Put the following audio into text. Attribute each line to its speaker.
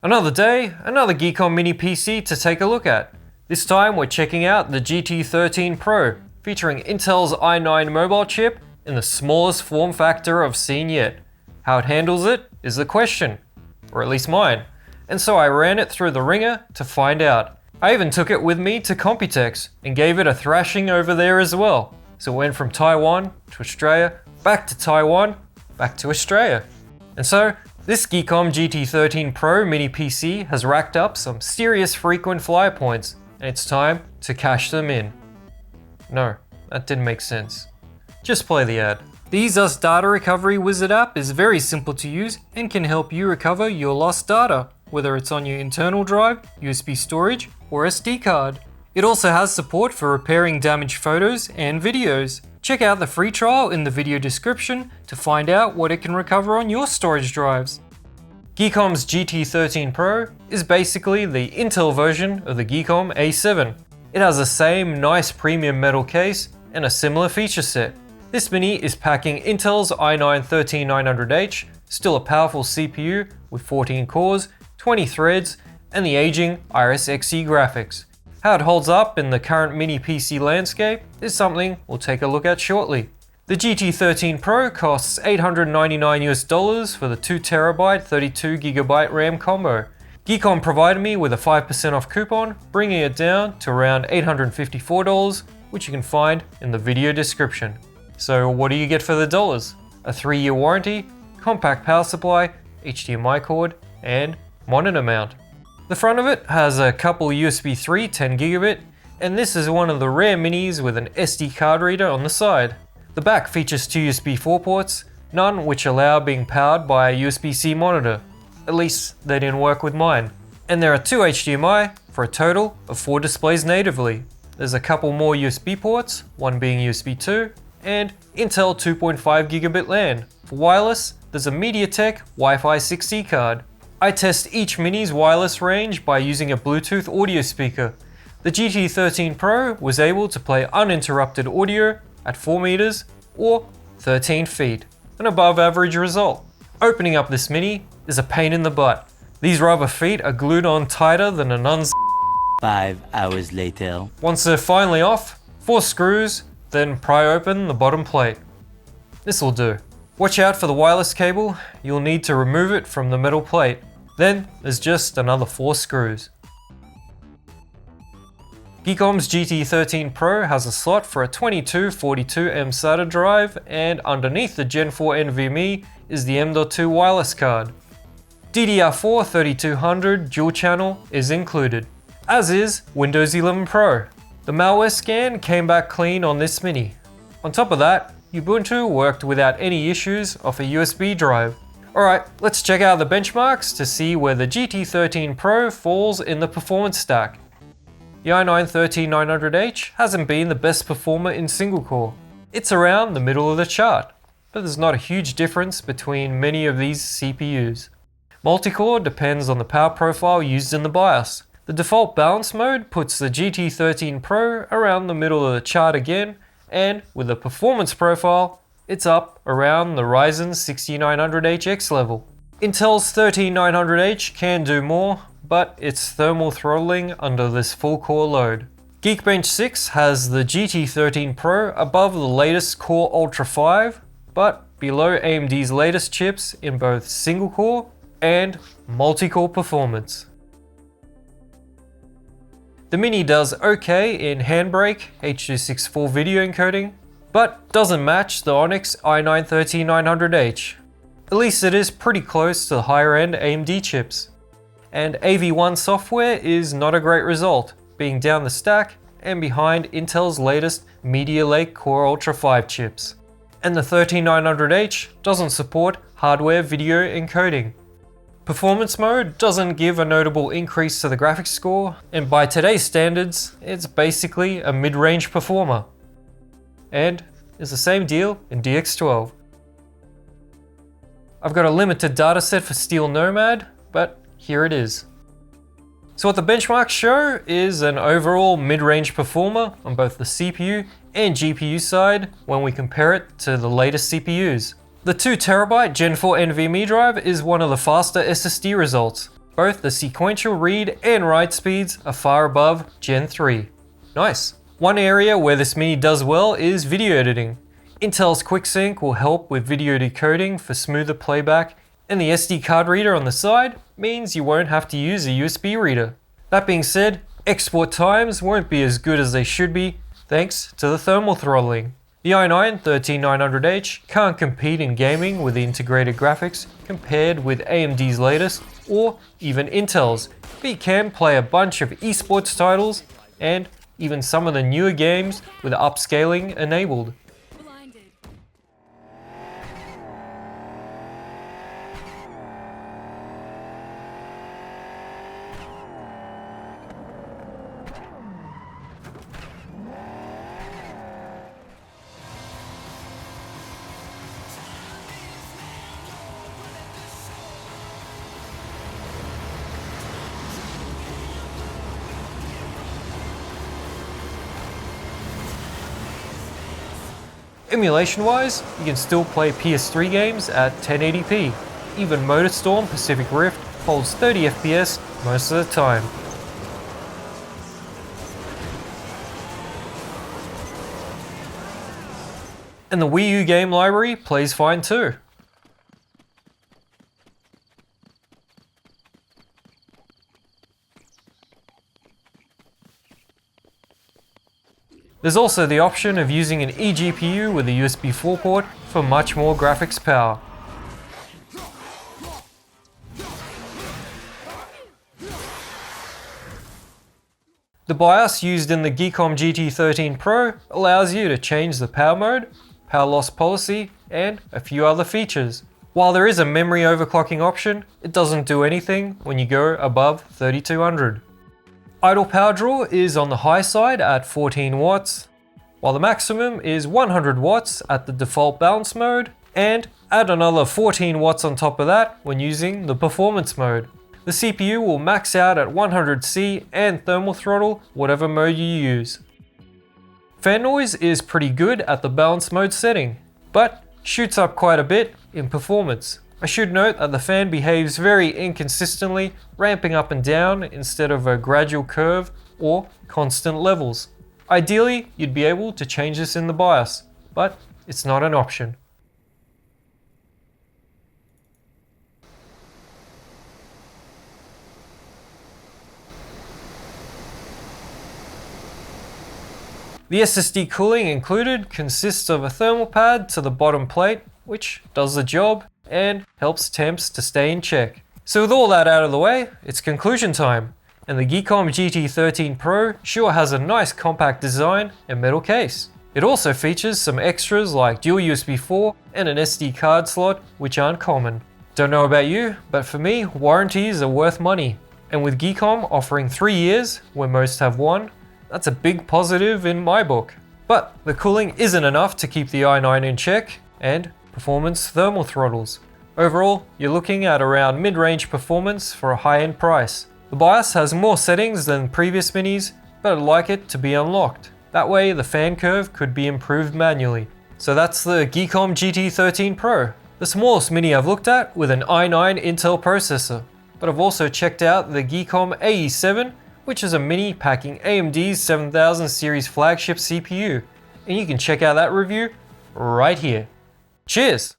Speaker 1: Another day, another GEEKOM mini PC to take a look at. This time we're checking out the GT13 Pro, featuring Intel's i9 mobile chip in the smallest form factor I've seen yet. How it handles it is the question, or at least mine, and so I ran it through the ringer to find out. I even took it with me to Computex and gave it a thrashing over there as well. So it went from Taiwan to Australia, back to Taiwan, back to Australia. And so this GEEKOM GT13 Pro mini PC has racked up some serious frequent flyer points, and it's time to cash them in. No, that didn't make sense. Just play the ad. The EaseUS Data Recovery Wizard app is very simple to use and can help you recover your lost data, whether it's on your internal drive, USB storage, or SD card. It also has support for repairing damaged photos and videos. Check out the free trial in the video description to find out what it can recover on your storage drives. GEEKOM's GT13 Pro is basically the Intel version of the GEEKOM A7. It has the same nice premium metal case and a similar feature set. This mini is packing Intel's i9-13900H, still a powerful CPU with 14 cores, 20 threads, and the aging Iris Xe graphics. How it holds up in the current mini PC landscape is something we'll take a look at shortly. The GT13 Pro costs $899 for the 2TB 32GB RAM combo. GEEKOM provided me with a 5% off coupon, bringing it down to around $854, which you can find in the video description. So what do you get for the dollars? A 3-year warranty, compact power supply, HDMI cord, and monitor mount. The front of it has a couple USB 3 10GB, and this is one of the rare minis with an SD card reader on the side. The back features 2 USB 4 ports, none which allow being powered by a USB-C monitor. At least they didn't work with mine. And there are 2 HDMI for a total of 4 displays natively. There's a couple more USB ports, one being USB 2, and Intel 2.5GB LAN. For wireless, there's a MediaTek Wi-Fi 6E card. I test each mini's wireless range by using a Bluetooth audio speaker. The GT13 Pro was able to play uninterrupted audio at 4 meters or 13 feet, an above average result. Opening up this mini is a pain in the butt. These rubber feet are glued on tighter than a nun's
Speaker 2: 5 hours later.
Speaker 1: Once they're finally off, 4 screws, then pry open the bottom plate. This'll do. Watch out for the wireless cable, you'll need to remove it from the metal plate. Then there's just another 4 screws. GEEKOM's GT13 Pro has a slot for a 2242M SATA drive, and underneath the Gen 4 NVMe is the M.2 wireless card. DDR4 3200 dual channel is included, as is Windows 11 Pro. The malware scan came back clean on this mini. On top of that, Ubuntu worked without any issues off a USB drive. Alright, let's check out the benchmarks to see where the GT13 Pro falls in the performance stack. The i9-13900H hasn't been the best performer in single core. It's around the middle of the chart, but there's not a huge difference between many of these CPUs. Multi-core depends on the power profile used in the BIOS. The default balance mode puts the GT13 Pro around the middle of the chart again, and with the performance profile, it's up around the Ryzen 6900HX level. Intel's 13900H can do more, but it's thermal throttling under this full core load. Geekbench 6 has the GT13 Pro above the latest Core Ultra 5, but below AMD's latest chips in both single core and multi-core performance. The Mini does okay in Handbrake H.264 video encoding, but doesn't match the Onyx i9-13900H. At least it is pretty close to the higher end AMD chips. And AV1 software is not a great result, being down the stack and behind Intel's latest Meteor Lake Core Ultra 5 chips. And the 13900H doesn't support hardware video encoding. Performance mode doesn't give a notable increase to the graphics score, and by today's standards, it's basically a mid-range performer. And it's the same deal in DX12. I've got a limited dataset for Steel Nomad, but here it is. So what the benchmarks show is an overall mid-range performer on both the CPU and GPU side when we compare it to the latest CPUs. The 2TB Gen 4 NVMe drive is one of the faster SSD results. both the sequential read and write speeds are far above Gen 3. Nice. One area where this Mini does well is video editing. Intel's QuickSync will help with video decoding for smoother playback, and the SD card reader on the side means you won't have to use a USB reader. That being said, export times won't be as good as they should be thanks to the thermal throttling. The i9-13900H can't compete in gaming with the integrated graphics compared with AMD's latest or even Intel's, but you can play a bunch of esports titles and even some of the newer games with upscaling enabled. Emulation wise, you can still play PS3 games at 1080p. Even MotorStorm Pacific Rift holds 30 FPS most of the time. And the Wii U game library plays fine too. There's also the option of using an eGPU with a USB 4 port for much more graphics power. The BIOS used in the GEEKOM GT13 Pro allows you to change the power mode, power loss policy, and a few other features. While there is a memory overclocking option, it doesn't do anything when you go above 3200. Idle power draw is on the high side at 14 watts, while the maximum is 100 watts at the default balance mode, and add another 14 watts on top of that when using the performance mode. The CPU will max out at 100C and thermal throttle whatever mode you use. Fan noise is pretty good at the balance mode setting, but shoots up quite a bit in performance. I should note that the fan behaves very inconsistently, ramping up and down instead of a gradual curve or constant levels. Ideally, you'd be able to change this in the BIOS, but it's not an option. The SSD cooling included consists of a thermal pad to the bottom plate, which does the job and helps temps to stay in check. So with all that out of the way, it's conclusion time, and the GEEKOM GT13 Pro sure has a nice compact design and metal case. It also features some extras like dual USB 4 and an SD card slot, which aren't common. Don't know about you, but for me, warranties are worth money. And with GEEKOM offering 3 years, where most have 1, that's a big positive in my book. But the cooling isn't enough to keep the i9 in check, and performance thermal throttles. Overall, you're looking at around mid-range performance for a high-end price. The BIOS has more settings than previous minis, but I'd like it to be unlocked. That way the fan curve could be improved manually. So that's the GEEKOM GT13 Pro, the smallest mini I've looked at with an i9 Intel processor. But I've also checked out the GEEKOM AE7, which is a mini packing AMD's 7000 series flagship CPU. And you can check out that review right here. Cheers!